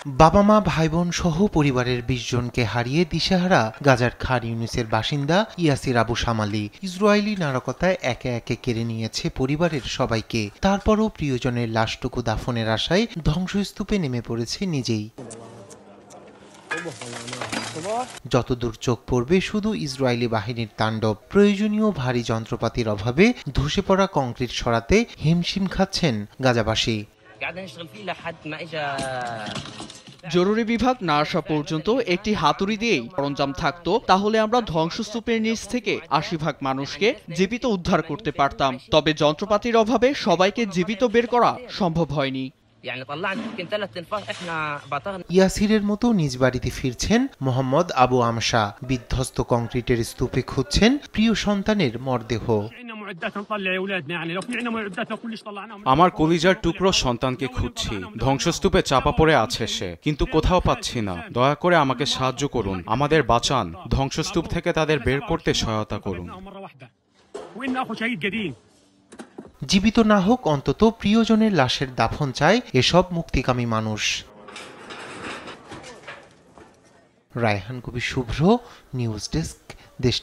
বাবা মা ভাই বোন সহ পরিবারের ২০ জনকে হারিয়ে দিশেহারা গাজার খান ইউনিসের বাসিন্দা ইয়াসির আবু সামালি। ইসরায়েলি নারকতায় একে একে কেড়ে নিয়েছে পরিবারের সবাইকে। তারপরও প্রিয়জনের লাশটুকু দাফনের আশায় ধ্বংসস্তূপে নেমে পড়েছে নিজেই। যতদূর চোখ পড়বে শুধু ইসরায়েলি বাহিনীর তাণ্ডব। প্রয়োজনীয় ভারী যন্ত্রপাতির অভাবে ধসে পড়া কংক্রিট সরাতে হিমশিম খাচ্ছেন গাজাবাসী। জরুরি বিভাগ না আসা পর্যন্ত একটি হাতুড়ি দিয়েই সরঞ্জাম থাকতো, তাহলে আমরা ধ্বংসস্তূপের নিচ থেকে ৮০ ভাগ মানুষকে জীবিত উদ্ধার করতে পারতাম। তবে যন্ত্রপাতির অভাবে সবাইকে জীবিত বের করা সম্ভব হয়নি। ইয়াসিরের মতো নিজ বাড়িতে ফিরছেন মোহাম্মদ আবু আমশা। বিধ্বস্ত কংক্রিটের স্তূপে খুঁজছেন প্রিয় সন্তানের মরদেহ। আমার কলিজার টুকরো সন্তানকে খুঁজছি। ধ্বংসস্তূপে চাপা পড়ে আছে সে, কিন্তু কোথাও পাচ্ছি না। দয়া করে আমাকে সাহায্য করুন, আমাদের বাঁচান, ধ্বংসস্তূপ থেকে তাদের বের করতে সহায়তা করুন। জীবিত না হোক, অন্তত প্রিয়জনের লাশের দাফন চায় এসব মুক্তিকামী মানুষ। রায়হান কবির শুভ্র, নিউজ ডেস্ক, দেশ।